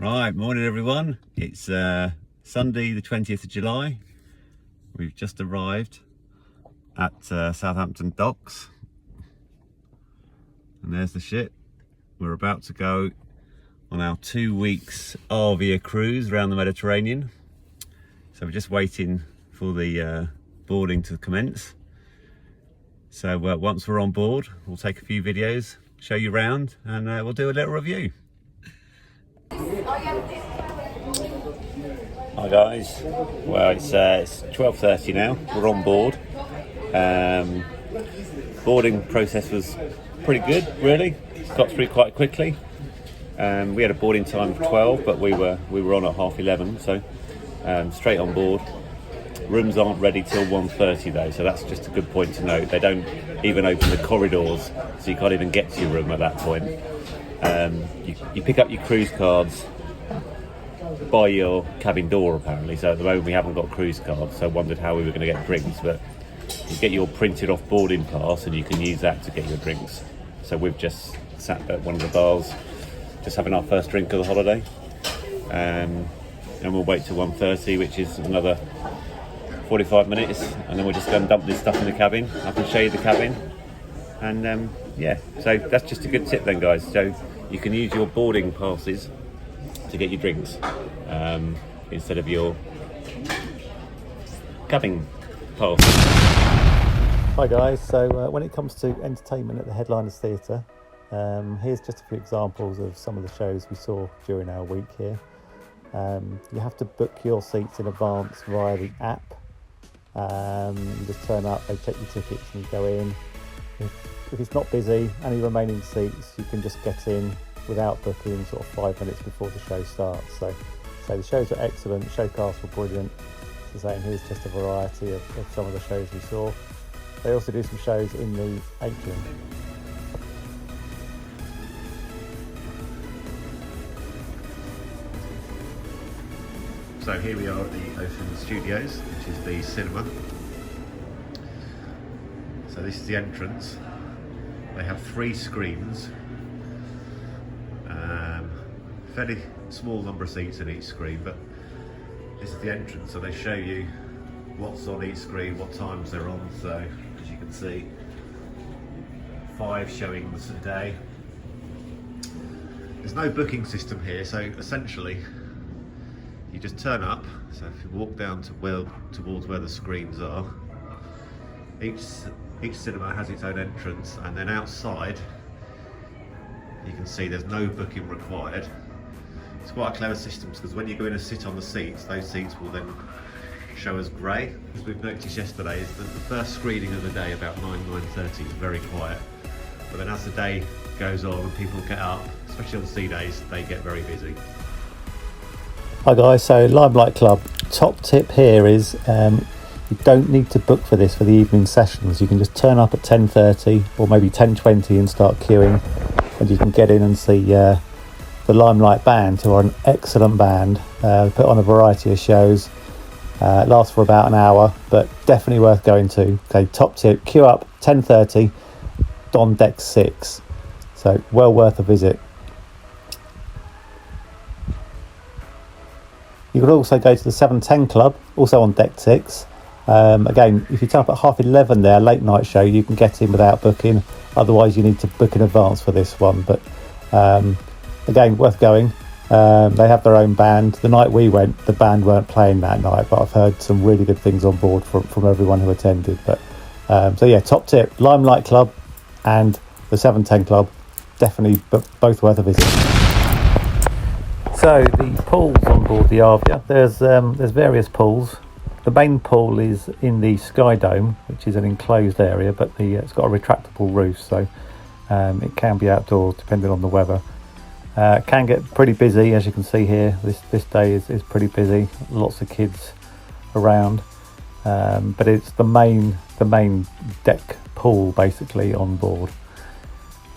Right, morning everyone. It's Sunday the 20th of July. We've just arrived at Southampton docks. And there's the ship. We're about to go on our 2 weeks Arvia cruise around the Mediterranean. So we're just waiting for the boarding to commence. So once we're on board, we'll take a few videos, show you around, and we'll do a little review. Hi guys, well it's 12:30 now, we're on board. Boarding process was pretty good really, got through quite quickly. We had a boarding time of 12, but we were on at 11:30, so straight on board. Rooms aren't ready till 1:30 though, so that's just a good point to note. They don't even open the corridors, so you can't even get to your room at that point. You pick up your cruise cards by your cabin door apparently, so at the moment we haven't got cruise cards, so I wondered how we were going to get drinks, but you get your printed off boarding pass and you can use that to get your drinks. So we've just sat at one of the bars just having our first drink of the holiday, and we'll wait till 1:30, which is another 45 minutes, and then we're just going to dump this stuff in the cabin. I can show you the cabin, and yeah, so that's just a good tip then guys. So you can use your boarding passes to get your drinks instead of your cabin pass. Hi guys, so when it comes to entertainment at the Headliners Theatre, here's just a few examples of some of the shows we saw during our week here. You have to book your seats in advance via the app. You just turn up, they check your tickets and you go in. If it's not busy, any remaining seats you can just get in without booking sort of 5 minutes before the show starts. So the shows were excellent, showcasts were brilliant. So saying here's just a variety of some of the shows we saw. They also do some shows in the atrium. So here we are at the Ocean Studios, which is the cinema. So this is the entrance. They have 3 screens. Fairly small number of seats in each screen, but this is the entrance, so they show you what's on each screen, what times they're on. So as you can see, 5 showings a day. There's no booking system here, so essentially you just turn up. So if you walk down to towards where the screens are, each cinema has its own entrance, and then outside you can see there's no booking required. It's quite a clever system, because when you go in and sit on the seats, those seats will then show as grey. As we've noticed yesterday, is that the first screening of the day, about 9:30, is very quiet. But then as the day goes on and people get up, especially on sea days, they get very busy. Hi guys, so Limelight Club, top tip here is you don't need to book for this for the evening sessions. You can just turn up at 10:30 or maybe 10:20 and start queuing, and you can get in and see the Limelight Band, who are an excellent band. Put on a variety of shows, lasts for about an hour, but definitely worth going to. Okay, top tip, queue up 10:30 on deck 6, so well worth a visit. You could also go to the 7:10 Club, also on deck 6. Again, if you turn up at 11:30 there, late night show, you can get in without booking. Otherwise you need to book in advance for this one, but again, worth going. They have their own band. The night we went, the band weren't playing that night, but I've heard some really good things on board from everyone who attended. But so yeah, top tip, Limelight Club and the 7:10 Club, definitely both worth a visit. So the pools on board the Arvia, there's various pools. The main pool is in the Sky Dome, which is an enclosed area, but it's got a retractable roof, so it can be outdoors depending on the weather. It can get pretty busy, as you can see here. This day is pretty busy, lots of kids around, but it's the main deck pool basically on board.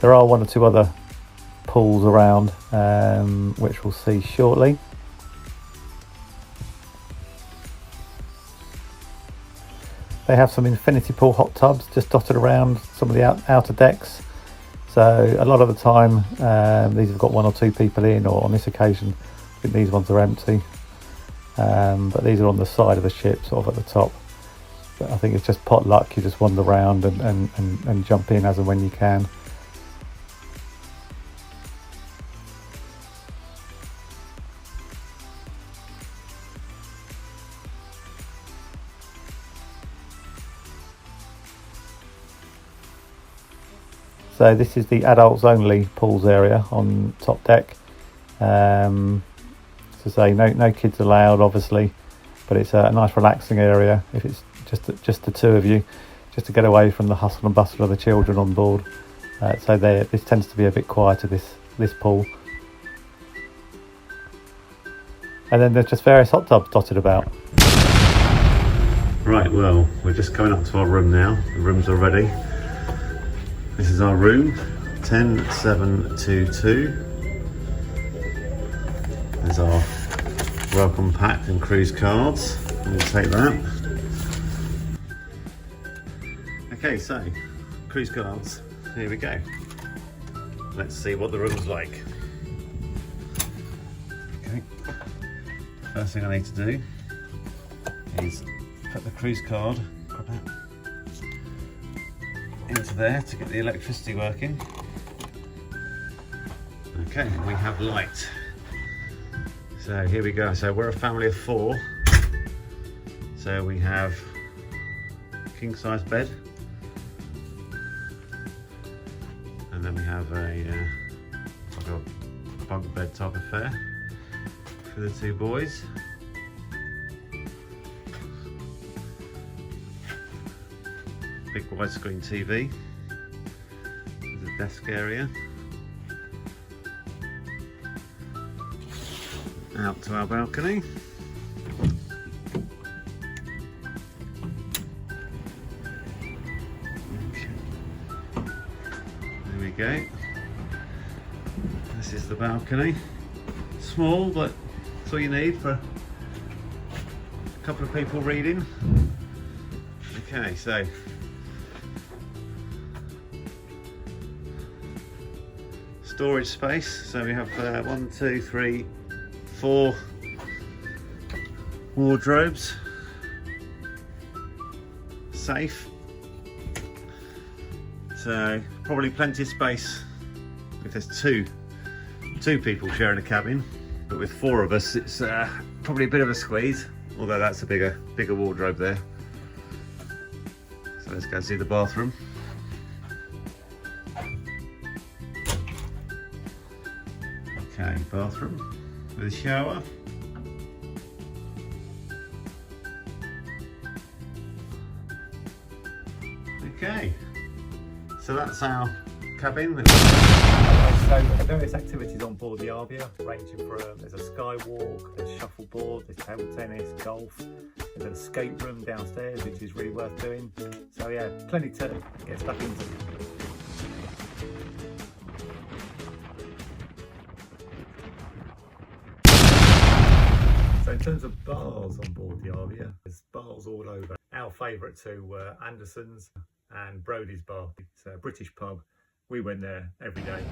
There are 1 or 2 other pools around, which we'll see shortly. They have some infinity pool hot tubs just dotted around some of the outer decks. So a lot of the time, these have got 1 or 2 people in, or on this occasion, think these ones are empty, but these are on the side of the ship, sort of at the top. But I think it's just pot luck. You just wander around and jump in as and when you can. So this is the adults only pools area on top deck. So say no kids allowed, obviously, but it's a nice relaxing area if it's just the two of you, just to get away from the hustle and bustle of the children on board. So this tends to be a bit quieter, this pool. And then there's just various hot tubs dotted about. Right, well, we're just coming up to our room now. The rooms are ready. This is our room, 10722. There's our welcome pack and cruise cards. We'll take that. Okay, so cruise cards, here we go. Let's see what the room's like. Okay, first thing I need to do is put the cruise card into there to get the electricity working. Okay, we have light. So here we go. So we're a family of 4. So we have king size bed, and then we have a bunk bed type affair for the 2 boys. Big widescreen TV. There's a desk area. Out to our balcony. Okay. There we go. This is the balcony. Small, but it's all you need for a couple of people reading. Okay, so storage space. So we have 1, 2, 3, 4 wardrobes. Safe. So probably plenty of space if there's two people sharing a cabin, but with 4 of us it's probably a bit of a squeeze, although that's a bigger wardrobe there. So let's go see the bathroom. Okay, bathroom with a shower. Okay, so that's our cabin. So various activities on board the Arvia, ranging from there's a skywalk, there's shuffleboard, there's table tennis, golf, there's an escape room downstairs which is really worth doing. So yeah, plenty to get stuck into. So in terms of bars on board the Arvia, there's bars all over. Our favourite 2 were Anderson's and Brodie's Bar. It's a British pub. We went there every day.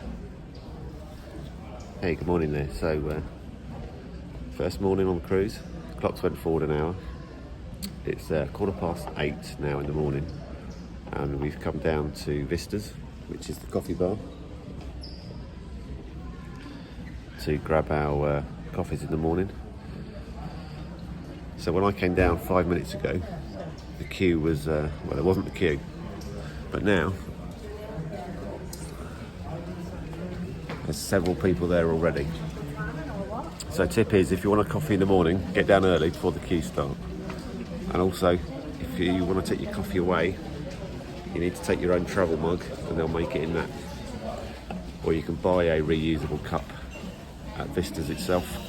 Hey, good morning there. So first morning on the cruise, clocks went forward an hour. It's 8:15 now in the morning, and we've come down to Vistas, which is the coffee bar, to grab our coffees in the morning. So when I came down 5 minutes ago, the queue was, well, there wasn't the queue, but now there's several people there already. So tip is, if you want a coffee in the morning, get down early before the queue start. And also, if you want to take your coffee away, you need to take your own travel mug and they'll make it in that. Or you can buy a reusable cup at Vistas itself.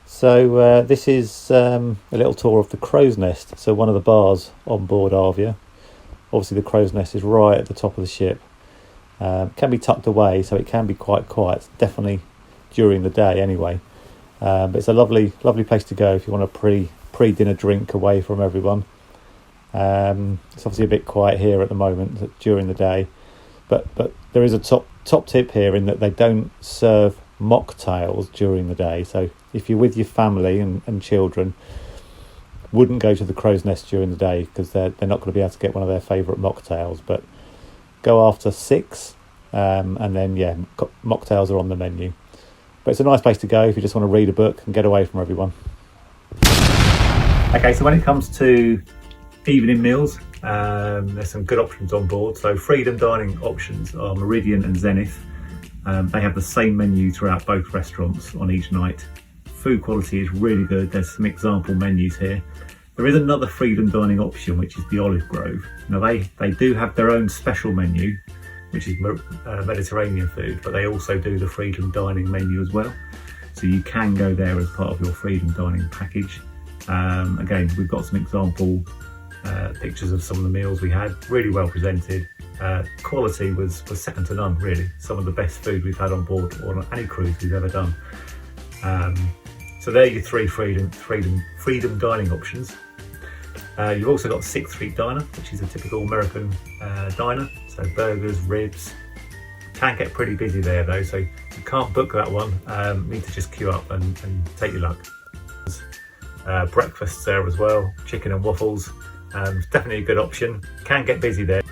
So this is a little tour of the Crow's Nest, so one of the bars on board Arvia. Obviously the Crow's Nest is right at the top of the ship. Can be tucked away, so it can be quite quiet, definitely during the day anyway. But it's a lovely place to go if you want a pre-dinner drink away from everyone. It's obviously a bit quiet here at the moment during the day, but there is a top tip here in that they don't serve mocktails during the day. So if you're with your family and children, wouldn't go to the Crow's Nest during the day because they're not going to be able to get one of their favourite mocktails, but go after 6 and then mocktails are on the menu. But it's a nice place to go if you just want to read a book and get away from everyone. Okay, so when it comes to evening meals, there's some good options on board. So Freedom Dining options are Meridian and Zenith. They have the same menu throughout both restaurants on each night. Food quality is really good. There's some example menus here. There is another Freedom Dining option, which is the Olive Grove. Now they do have their own special menu, which is Mediterranean food, but they also do the Freedom Dining menu as well. So you can go there as part of your Freedom Dining package. Again, we've got some example pictures of some of the meals we had, really well presented. Quality was second to none, really. Some of the best food we've had on board on any cruise we've ever done. So there are your 3 freedom dining options. You've also got 6th Street Diner, which is a typical American diner. So burgers, ribs. Can get pretty busy there though, so you can't book that one. Need to just queue up and take your luck. Breakfasts there as well, chicken and waffles. Definitely a good option. Can get busy there.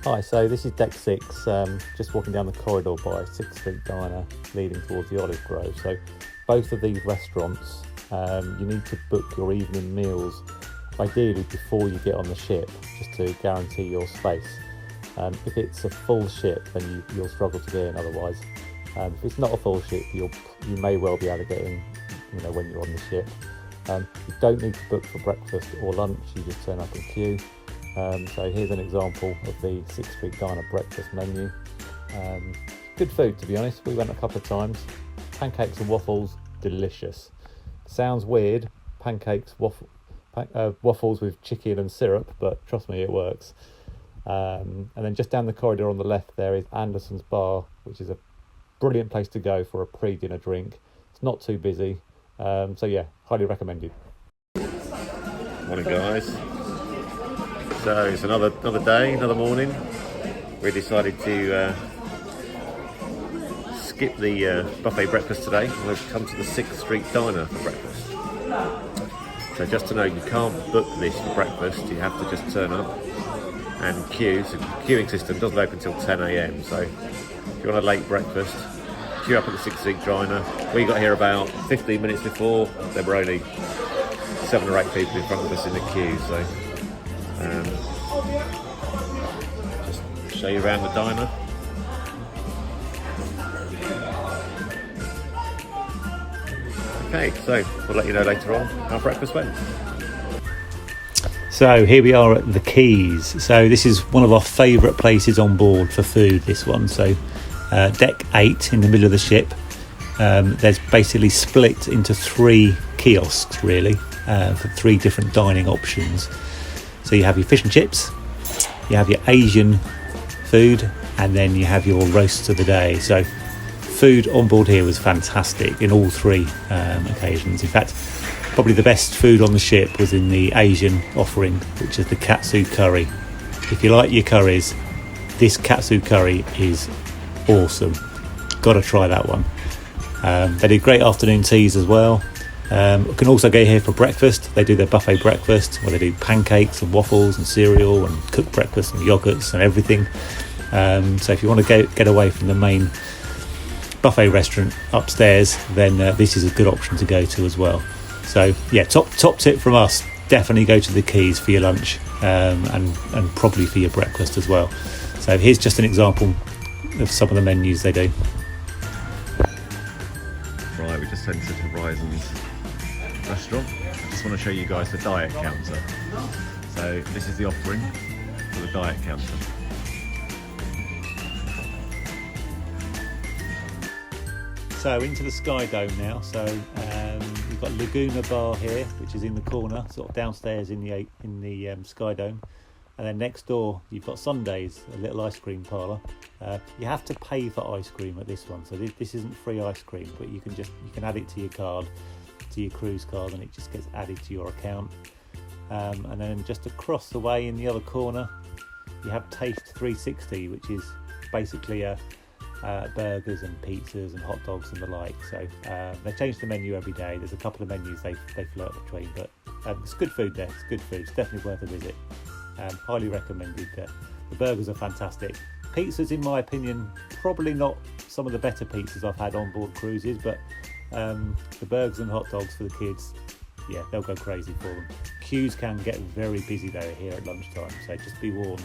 Hi, so this is deck 6, just walking down the corridor by 6th Street Diner leading towards the Olive Grove. So both of these restaurants, you need to book your evening meals ideally before you get on the ship, just to guarantee your space. If it's a full ship, then you'll struggle to get in otherwise. If it's not a full ship, you may well be able to get in, when you're on the ship. You don't need to book for breakfast or lunch, you just turn up and queue. So here's an example of the 6th Street Diner breakfast menu. Good food, to be honest. We went a couple of times. Pancakes and waffles, delicious. Sounds weird, pancakes, waffles with chicken and syrup, but trust me, it works. And then just down the corridor on the left there is Anderson's Bar, which is a brilliant place to go for a pre-dinner drink. It's not too busy, so yeah, highly recommended. Morning guys. So it's another day, another morning. We decided to skip the buffet breakfast today and we've come to the 6th Street Diner for breakfast. So just to know, you can't book this for breakfast, you have to just turn up and queue. So the queuing system doesn't open until 10 a.m. So if you want a late breakfast, queue up at the 6th Street Diner. We got here about 15 minutes before. There were only 7 or 8 people in front of us in the queue. So just show you around the diner. Okay, so we'll let you know later on how breakfast went. So here we are at the Keys. So this is one of our favourite places on board for food, this one. So deck 8 in the middle of the ship. There's basically split into 3 kiosks really, for 3 different dining options. So you have your fish and chips, you have your Asian food, and then you have your roasts of the day. So food on board here was fantastic in all 3 occasions. In fact, probably the best food on the ship was in the Asian offering, which is the katsu curry. If you like your curries, this katsu curry is awesome. Got to try that one. They did great afternoon teas as well. You can also go here for breakfast. They do their buffet breakfast where they do pancakes and waffles and cereal and cooked breakfast and yogurts and everything. So if you want to get away from the main buffet restaurant upstairs, then this is a good option to go to as well. So yeah, top tip from us, definitely go to the Keys for your lunch, and probably for your breakfast as well. So here's just an example of some of the menus they do. Right, we just entered Horizon's restaurant. I just want to show you guys the diet counter. So this is the offering for the diet counter. So into the Sky Dome now. So we've got Laguna Bar here, which is in the corner, sort of downstairs in the Sky Dome, and then next door you've got Sundays, a little ice cream parlour. You have to pay for ice cream at this one, so this isn't free ice cream, but you can add it to your card, to your cruise card, and it just gets added to your account. And then just across the way in the other corner, you have Taste 360, which is basically burgers and pizzas and hot dogs and the like. So they change the menu every day. There's a couple of menus they flirt between, but it's good food there. It's good food. It's definitely worth a visit. Highly recommended. The burgers are fantastic. Pizzas, in my opinion, probably not some of the better pizzas I've had on board cruises, but the burgers and hot dogs for the kids, yeah, they'll go crazy for them. Queues can get very busy though here at lunchtime, so just be warned.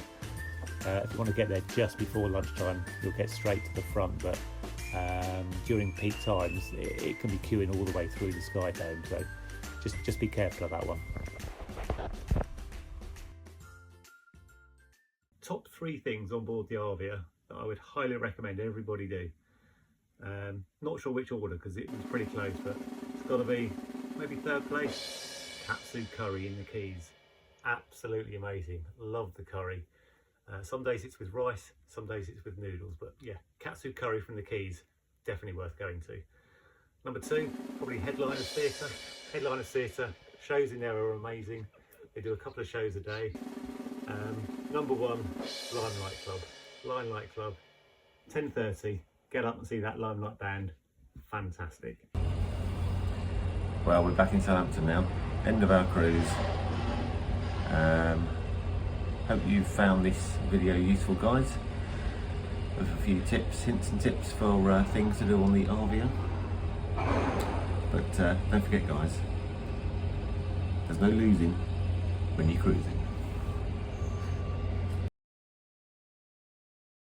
If you want to get there just before lunchtime, you'll get straight to the front, but during peak times, it can be queuing all the way through the Sky Dome, so just be careful of that one. Top 3 things on board the Arvia that I would highly recommend everybody do. Not sure which order because it was pretty close, but it's got to be maybe third place. Katsu curry in the Keys, absolutely amazing. Love the curry. Some days it's with rice, some days it's with noodles, but yeah, katsu curry from the Keys, definitely worth going to. Number 2, probably Headliners Theatre. Headliners Theatre, shows in there are amazing. They do a couple of shows a day. Number 1, Limelight Club. Limelight Club, 10:30, get up and see that Limelight band, fantastic. Well, we're back in Southampton now, end of our cruise. Hope you found this video useful, guys, with a few tips, hints and tips for things to do on the Arvia. But don't forget, guys, there's no losing when you're cruising.